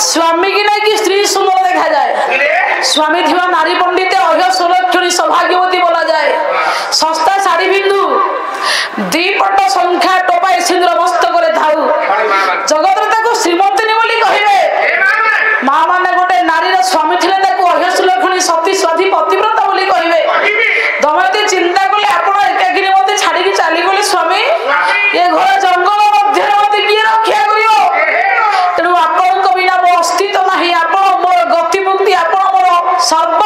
स्वामी की नहीं कि स्त्री सुंदर देखा जाए, स्वामी थी नारी पंडित अह्य सुलक्षणी सौभाग्यवती बोला जाए, सस्ता शाढ़ी बिंदु दीपट संख्या टोपाए सिंदूर मस्तक थाऊ जगत श्रीमंतिनी बोली कहे माँ मैंने गोटे नारी स्वामी थे अह्य सुलक्षणी सती स्वाधी पतिव्रता बोली कहे दमयंती चिंता कले आप एकाकिनी मत छाड़ी चली गले स्वामी ये घर जंगल मध्य मत किए रक्षा कर तेणु आपण बिना मो अस्तित्व नहीं आप मोर गति मुक्ति आप मोर सर्व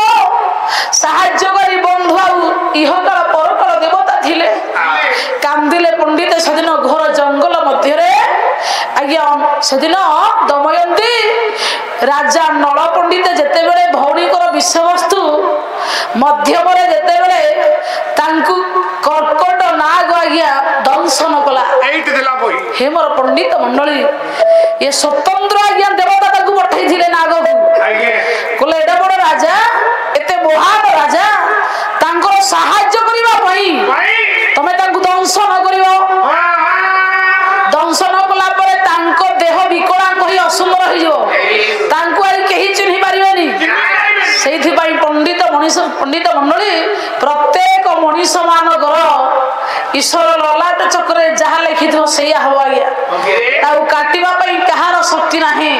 साहाय्यकारी बंधु आहकाल परकाल देवता थिले कांदिले पंडित सेदिन घोर जंगल मध्य आज्ञा सेदिन दमयंती राजा नल पंडित जेते बेले भौणीकर विषयवस्तु मध्यम कर्कट नाग आज्ञा दंशन कला हे मोर पंडित मंडली ये स्वतंत्र आज्ञा देवता पठाई नाग को कहले एडा बड़ राजा एते महान राजा तांकर साहाय्य करिबा पई तमे तांकु दंशन करिवो दंशन कला परे तांको देह विकलांग होई असुंदर होई जो तांकु आई केही चिन्हि पारिबेनी सेथि पई पंडित मंडली प्रत्येक मनीष मानकर ईश्वर ललाट चक्रे जहा लिखिथो सेया हो आज्ञा ताऊ काटिबा पई कहार शक्ति नाही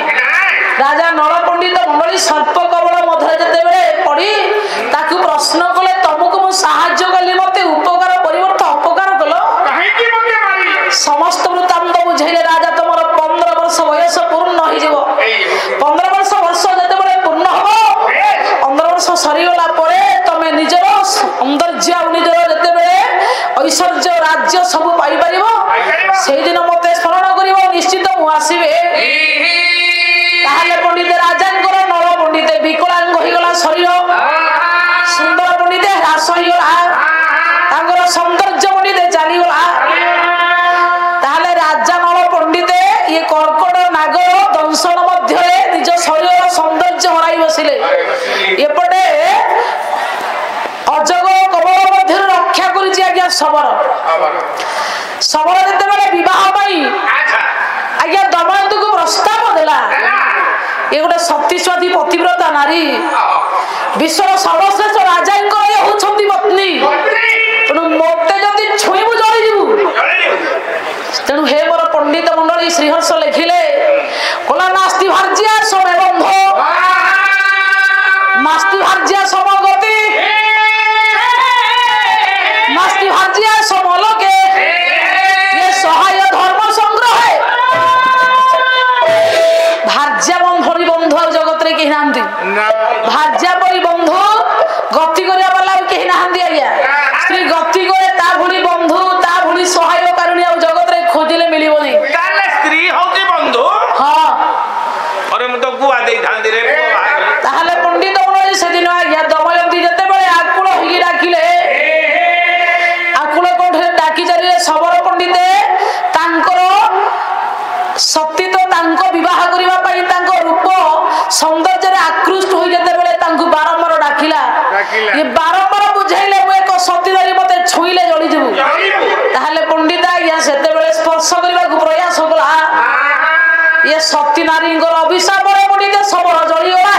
राजा नल पंडित मंडली सर्प कवल मध्य जेते बेले पड़ी ताकू प्रश्न कले तुमको मु साहाय्य कली मते उपकार परिवर्तन अपकार कलो समस्त वृत्तांत बुझेले राजा तुमर 15 वर्ष वयस पूर्ण हो जिवो 15 वर्ष जेते बेले पूर्ण हो 15 वर्ष सरी गला परे तमे निजर सौंदर्य निजर जेते बेले ऐश्वर्य राज्य सब पाई परिबो सेही दिन मते स्मरण करिवो निश्चित मु आसीबे ताहले पंडित राजांकर नल पंडित विकलांग होइगला शरीर सुंदर पंडित ह्रास होइगला तांकर सौंदर्य पंडित चलीगला ताहले राजा नल पंडित ये कर्कट नागर दंशन मध्य निज शरीर सौंदर्य हराई बसिले एपटे अजगर कबल मध्य रक्षा करिछि आज्ञा शबर जेते बेले विवाह पई आज्ञा दमयंती को प्रस्ताव देला ये गोटे सती स्वाधी पतिव्रता नारी विश्वर सर्वश्रेष्ठ राजा ये होती पत्नी तेणु मत जदि छुईबू जलीजु तेणु हे मोर पंडित मंडली श्रीहर्ष लिखिले कला नास्ति भार्या समय बंध नास्ति भार्या समगति नास्ति भार्या समलोके ये सहाय धर्म संग्रह भार्या बंधरी बंधु जगत रे कही नांती भार्या परी बंधु गति करिया वाला कही नांती आज्ञा स्त्री गति करे ता भुली बंधु ता भुली सहाय कारुणी आ जगत रे खोजिले मिलिबोनी ताले स्त्री होची बंधु हां अरे म तो गुआ देई थांदी रे ताहले पंडित मनोजी सेदिन आज्ञा दमयंती जते बेले आकुल होई डाकिले आकुल कोठे डाकी चलिले सबर पंडित तांकर सती तो तांको विवाह करिबा पई तांको रूप सौंदर्य रे आकृष्ट होई जते बेले तांको बारंबार डाकिला ये बारंबार बुझाइले मु एक सती धरी मते छुईले जळी जबु ताहले पंडित आज्ञा सेते बेले स्पर्श करिबा को प्रयास कला ये सती नारींकर अभिशाप रे पंडित सबर जळी गला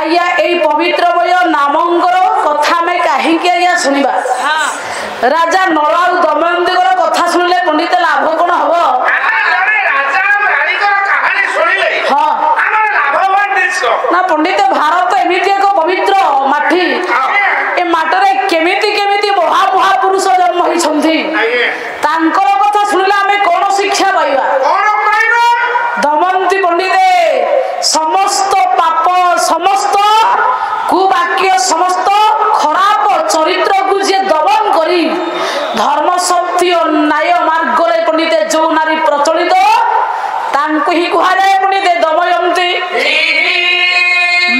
आज्ञा यही पवित्र बय नामंकर कथा में कहीं आज्ञा सुनिबा राजा नल और दमयंती कथा शुणिले पंडित लाभ कौन हम ना पंडित भारत एमती एक पवित्र माटी ए माटरे केमिति केमिति महापुरुष जन्म होइछन्थि तांकर कथा शुणिले आमे कोन शिक्षा पाइबा दमयंती पंडित समस्त पाप समस्त कुवाक्य समस्त खराब चरित्र को जे दमन करी धर्म सत्य न्याय मार्ग रे पंडित जो नारी प्रचलित तांको ही कुहा जाए पंडित दमयंती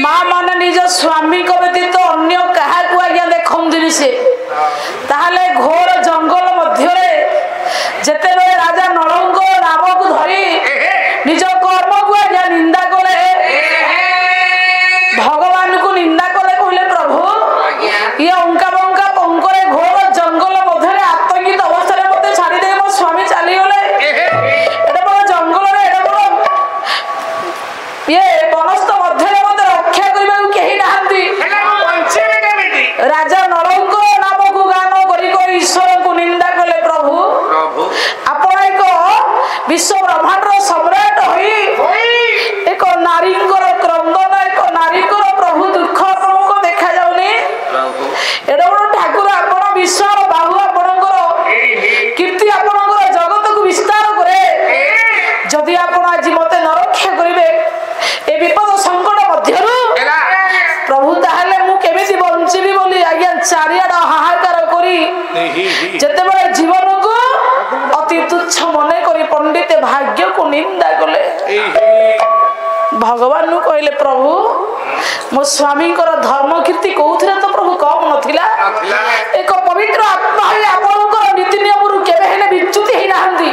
माँ माने निज स्वामी को व्यतीत अन्य क्या आज्ञा देखती से ताहले घोर जंगल मध्य जेते राजा नलंग नाम को धरी निज कर्म को आज्ञा निंदा कले भगवान को निंदा कले कहले प्रभु ये अंका बंका पंकरे घोर जंगल मध्य आतंकित अवस्था मत छाड़ीदे मो स्वामी चलीगले एटा बड़ जंगल ये बनस्थ मध्य रक्षा करने कहीं ना राजा नलंग नाम को गान कर ईश्वर को निंदा कले प्रभु आपण एक विश्व ब्रह्मांड सम्राट एक नारी क्रंदन एक नारी प्रभु दुख आपको देखा जाऊनी एडा बड़ ठाकुर आपण विश्वर बाहु आपणकर कीर्ति आपणकर जगत को विस्तार करे जदि आपण आज मते न रक्षा करिवे ए विपद संकट मध्यरु प्रभु ताहले मु केमिति बंचिबी बोली आज्ञा चारियाडा हाहाकार करी जते बळे जीवन को अति तुच्छ मने करी पंडित भाग्य को निंदा कले भगवान नु कहले प्रभु मो स्वामी धर्म कीर्ति कौथिले तो प्रभु कम नथिला एक पवित्र आत्मा है आपनकर नीति नियम रु केबे हेले विच्युति हे नाहंती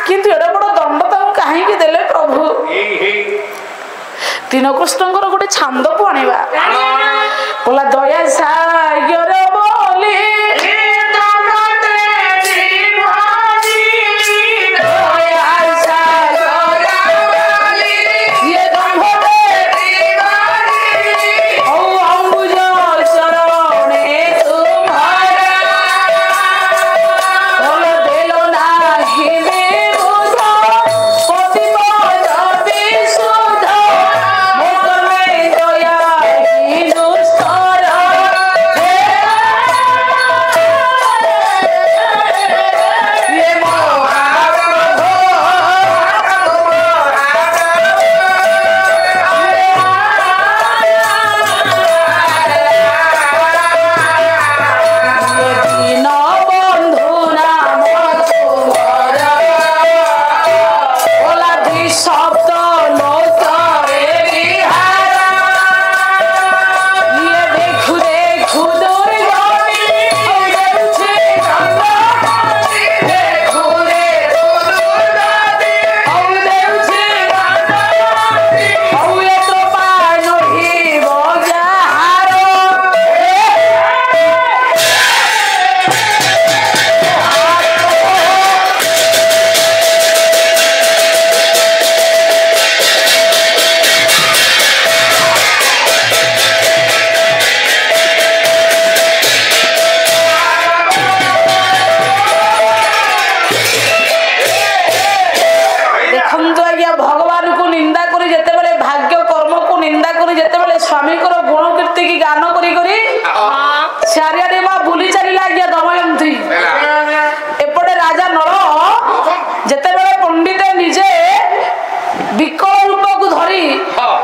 किंतु एडा बड़ दंड ताऊ काहे के देले प्रभु तीन कृष्णଙ୍କର गोटे छांद को आनिबा बोला दया सागर बोली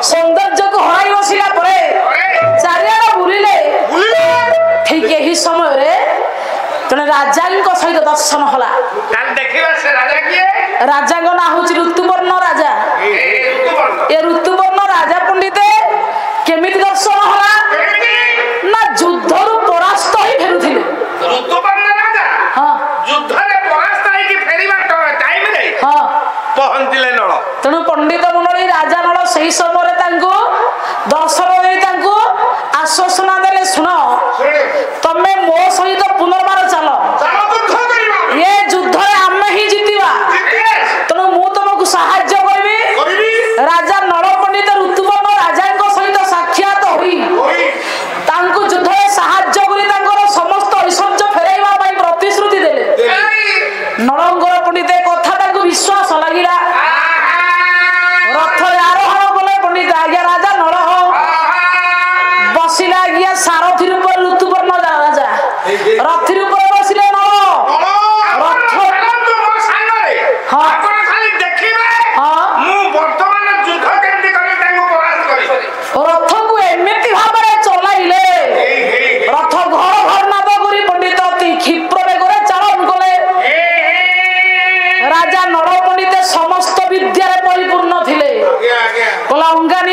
सौंदर्य को हराई बसिला चारियाडा बुलिले ठीक यही समय जड़े राजा सहित दर्शन हला राजा ना हूँ ऋतुवर्ण राजा ए ऋतुवर्ण राजा पंडित केमिति दर्शन हला ना युद्ध रु परास्त ही फेरुथिले तेणु पंडित मंडली राजा नल से समय दर्शन आश्वासना देले शुण तमे मो सहित पुनर्बार चल ये युद्ध आम ही जीतिबा तेणु मु तुमको साहाय्य करी राजा नल पंडित ऋतुवर्ण राजा सहित साक्षी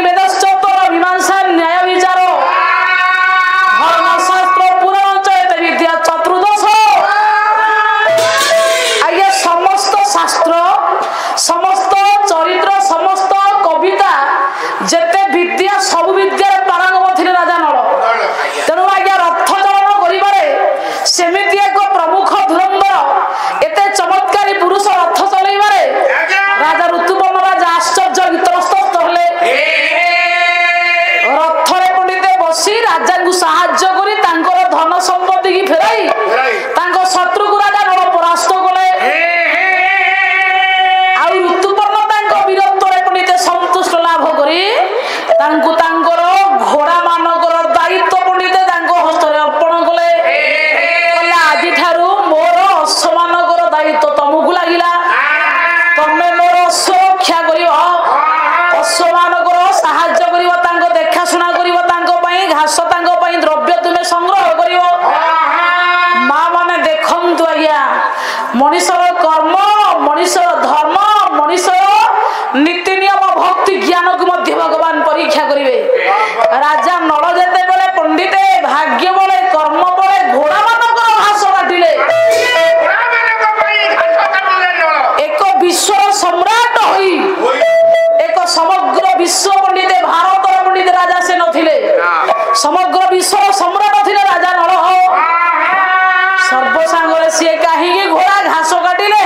ଜାଣି ବେଦଶ୍ଚୋତ୍ତର ମୀମାଂସା ନ୍ୟାୟ ବିଚାର ଧର୍ମଶାସ୍ତ୍ର ପୁରାଣ ଚୈତ ବିଦ୍ୟା ଚତୁର୍ଦଶ ଆଜ୍ଞା ସମସ୍ତ ଶାସ୍ତ୍ର ସମସ୍ତ ଚରିତ୍ର ସମସ୍ତ କବିତା ଯେତେ ବିଦ୍ୟା ସବୁ ବିଦ୍ୟାର ପାରଙ୍ଗମ ଥିଲେ ରାଜା ନଳ। ତେଣୁ ଆଜ୍ଞା ରଥ ଚାଳନ କରିବାରେ ସେମିତି ଏକ ପ୍ରମୁଖ ଧୁରନ୍ଧର ଏତେ ଚମତ୍କାରୀ ପୁରୁଷ ରଥ ଚଲେଇବାରେ ରାଜା ଋତୁପର୍ଣ୍ଣ ରାଜା ଆଶ୍ଚର୍ଯ୍ୟ ଭିତରସ୍ତ ହେଲେ। ରଥରେ ପଣ୍ଡିତେ ବସି ରାଜାଙ୍କୁ ସାହାଯ୍ୟ କରି ତାଙ୍କର ଧନ ସମ୍ପତ୍ତି କି ଫେରାଇ ତାଙ୍କ ଶତ୍ରୁକୁ ରାଜା ନଳ ପରାସ୍ତ କଲେ। ଆଉ ଋତୁପର୍ଣ୍ଣ ତାଙ୍କ ବୀରତ୍ୱରେ ପଣ୍ଡିତେ ସନ୍ତୁଷ୍ଟ ଲାଭ କରି ତାଙ୍କୁ ତାଙ୍କର ଘୋଡା ମାନଙ୍କର ଦାୟିତ୍ୱ ପଣ୍ଡିତେ ତାଙ୍କ ହସ୍ତରେ ଅର୍ପଣ କଲେ। ଆଜିଠାରୁ ମୋର ଅଶ୍ୱମାନଙ୍କର ଦାୟିତ୍ୱ ତମକୁ ଲାଗିଲା। ତମେ ମୋର ସୁରକ୍ଷା କରିବ, ଅଶ୍ୱମାନଙ୍କର ସାହାଯ୍ୟ କରିବ, ତାଙ୍କ ଦେଖାଶୁଣା କରିବ, ତାଙ୍କ ପାଇଁ ଘାସ ତାଙ୍କ ପାଇଁ ଦ୍ରବ୍ୟ ତୁମେ ସଂଗ୍ରହ କରିବ। ମା ମାନେ ଦେଖନ୍ତୁ ଆଜ୍ଞା ମଣିଷର କର୍ମ ମଣିଷର ଧର୍ମ ମଣିଷର ନୀତି ନିୟମ ଭକ୍ତି ଜ୍ଞାନକୁ ମଧ୍ୟ ଭଗବାନ ପରୀକ୍ଷା କରିବେ। ରାଜା ନଳ ଯେତେବେଳେ ପଣ୍ଡିତେ ଭାଗ୍ୟ ବଳେ କର୍ମ ବଳେ ଘୋଡା ମାନଙ୍କର ଘାସ କାଟିଲେ ଏକ ବିଶ୍ୱର ସମ୍ରାଟ ହୋଇ ଏକ ସମଗ୍ର ବିଶ୍ୱ ପଣ୍ଡିତେ ଭାରତର ପଣ୍ଡିତେ ରାଜା ସେ ନଥିଲେ, ସମଗ୍ର ବିଶ୍ୱର ସମ୍ରାଟ ଥିଲେ ରାଜା ନଳ। ସର୍ବସାଙ୍ଗରେ ସିଏ କାହିଁକି ଘୋଡା ଘାସ କାଟିଲେ?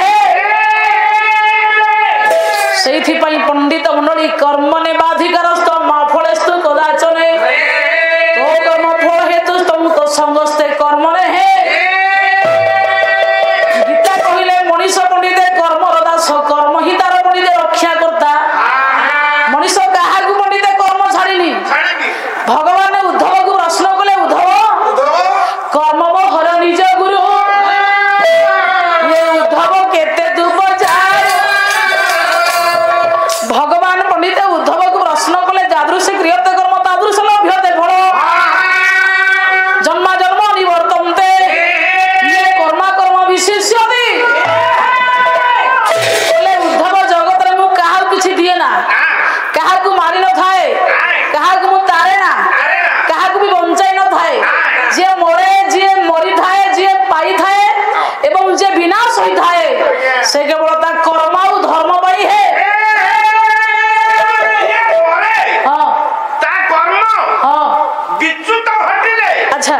ସେଇଥିପାଇଁ ପଣ୍ଡିତ ମଣ୍ଡଳୀ କର୍ମ ନେବାଧିକାରସ୍ଥ ମା ଫଳେସ୍ତୁ କଦାଚନେ ତୋ କର୍ମ ଫଳ ହେତୁ ତମୁ ତ ସମସ୍ତେ କର୍ମରେ ହେ। ଗୀତା କହିଲେ ମଣିଷ ପଣ୍ଡିତେ କର୍ମର ଦାସ, କର୍ମ ହିଁ ତାର ପଣ୍ଡିତେ ରକ୍ଷା କର୍ତ୍ତା। ମଣିଷ କାହାକୁ ପଣ୍ଡିତେ କର୍ମ ଛାଡ଼ିନି। ଭଗବାନ ଉଦ୍ଧବକୁ ପ୍ରଶ୍ନ କଲେ, ଉଦ୍ଧବ କର୍ମ ହର ନିଜ ଗୁରୁ ଉଦ୍ଧବ କେତେ ତୁ ବଜାର। ଭଗବାନ ପଣ୍ଡିତ ଉଦ୍ଧବକୁ ପ୍ରଶ୍ନ କଲେ, ଯାଦୃଶ କ୍ରିୟତେ କର୍ମ ତାଦୃଶ ଲଭ୍ୟତେ ଫଳ, ଜନ୍ମ ଜନ୍ମ ନିବର୍ତ୍ତନ୍ତେ ଇଏ କର୍ମା କର୍ମ ବିଶେଷ୍ୟତି। ଉଦ୍ଧବ ଜଗତରେ ମୁଁ କାହାକୁ କିଛି ଦିଏ ନା, କାହାକୁ ମାରି ନଥାଏ, କାହାକୁ ମୁଁ ତାରେ ନା, କାହାକୁ ବି ବଞ୍ଚାଇ ନଥାଏ। ଯିଏ ମରେ ଯିଏ ମରିଥାଏ ଯିଏ ପାଇଥାଏ ଏବଂ ଯିଏ ବିନାଶ ହୋଇଥାଏ ସେ କେବଳ ତା କର୍ମ ଆଉ ଧର୍ମ ପାଇଁ ହେ। আচ্ছা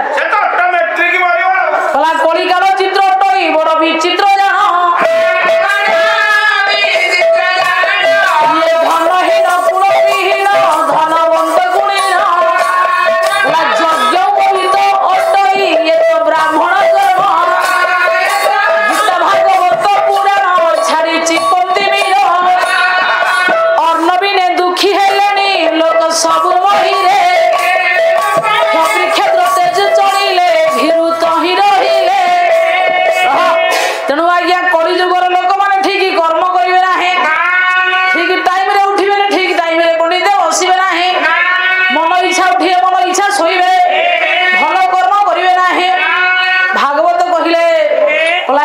কলিকাল চিত্র অটই বড় বিচিত্র জান ধনহীন কুলবিহীন ধনবন্ত গুণীন যজ্ঞ পবিত অটই এ তো ব্রাহ্মণ কর্ম গীতা ভাগবত পুরাণ ছাড়িছি পন্থীবীর অর্ণবিনে দুঃখী হেলেনি লোক সবু মহিরে तेणु आज्ञा कलिजुगर लोक मैंने ठीक कर्म करेंगे ना, ठीक टाइम रे उठिबे ना, ठीक टाइम रे पंडित बसबे ना, मन इच्छा उठिए मन इच्छा शोइबे, भल कर्म करेंगे ना। भागवत कहले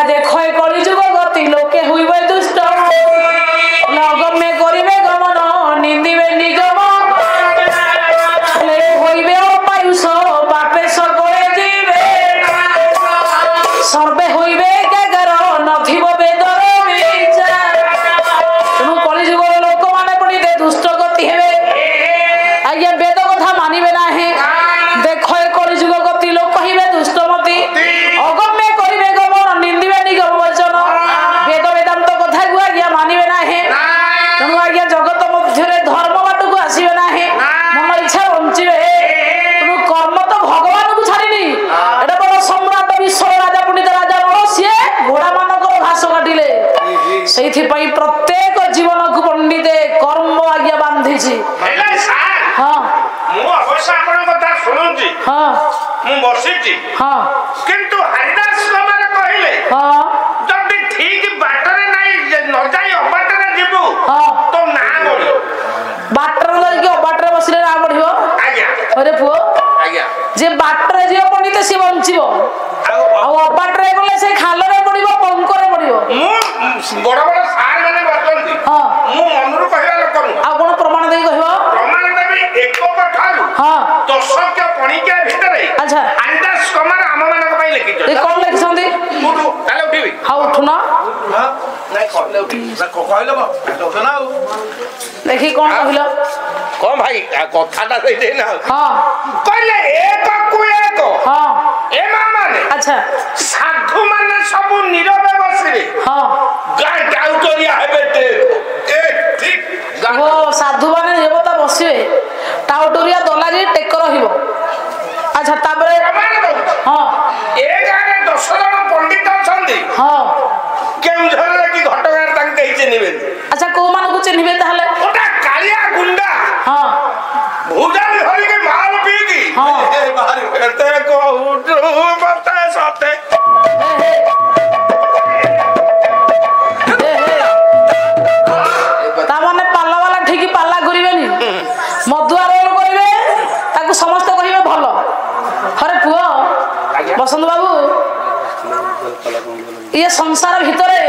देख ए कलिजुग गति लोके हुइबे दुष्ट अगम्य करिबे गमन निंदिबे निगम होइबे अपायुष पापे सकले जीवे सर्वे होइबे प्रत्येक जीवन को पंडिते कर्म आज्ञा बांधी हाँ हाँ किंतु हरिदास कहले जब ठीक बाटरे नहीं न जाई अबाटरे जीवु तो ना गड़ी बाटर जाई अबाटरे बसिले ना बढ़िबो आज्ञा अरे पुओ आज्ञा जे बाटरे जीव पंडित से बंचिबो आ अबाटरे गले से खालरे पड़िबो पंकरे पड़िबो मु बड़ बड़ सार माने बसंती हां मु मनरु कहला लोक आ कोन प्रमाण देई कहबो प्रमाण हाँ 10 के पणिका भितरे अच्छा हरिदास कुमार आम मानक पई लिखिछ ये कौन लिखिसंदी मुडू ताले उठिबी हाँ उठुना नहीं कहले उठी ना कहले बा उठना देखी कौन कहिलो कौन भाई कथाटा दे दे ना हाँ कहले एक को एक हाँ ए माने अच्छा साधु माने सब नीरवे बसिरे हाँ गाय टाउटरिया हेबे ते ए ठीक वो साधु माने देवता बसिवे टाउटरिया दलारी टेक रहिबो अच्छा ताबरे हाँ ए गारे 10 जन पंडित अछंदी हाँ केउझर की घटगार तांग देई चिनिबे अच्छा को मान को चिन्हिबे ताहले ओटा कालिया गुंडा हाँ भूजाली हरि के माल पी की हाँ। ए बाहर एते को उठू बता सते ताମାନେ ପାଲା ବାଲା ଠିକ ପାଲା କରିବେନି ମଦୁଆ ରୋଲ କରିବେ ତାକୁ ସମସ୍ତେ କହିବେ ଭଲ ହରେ ପୁଅ ବସନ୍ତ ବାବୁ ଇଏ ସଂସାର ଭିତରେ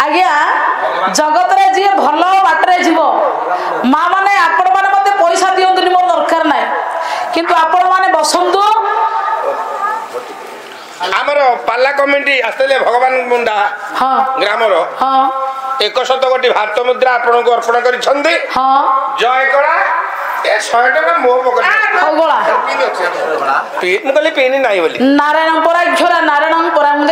ଆଜ୍ଞା ଜଗତରେ ଯିଏ ଭଲ ବାଟରେ ଯିବ ମା ମାନେ ଆପଣ ମାନେ ମତେ ପଇସା ଦିଅନ୍ତୁନି ମୋର ଦରକାର ନାହିଁ କିନ୍ତୁ ଆପଣ ମାନେ ବସନ୍ତୁ ଆମର ପାଲା କମିଟି ଆସିଲେ ଭଗବାନ ମୁଣ୍ଡା ହଁ ଗ୍ରାମର ହଁ 100 କୋଟି ଭାରତ ମୁଦ୍ରା ଆପଣଙ୍କୁ ଅର୍ପଣ କରିଛନ୍ତି ହଁ ଜୟ କଳା ए 100 टका मो पकड़ ହଉ ଗୋଳା ମୁଁ କହିଲି ପିନି ନାହିଁ ବୋଲି ନାରାୟଣ ପରା ଝରା ନାରାୟଣ ପରା ମୁଁ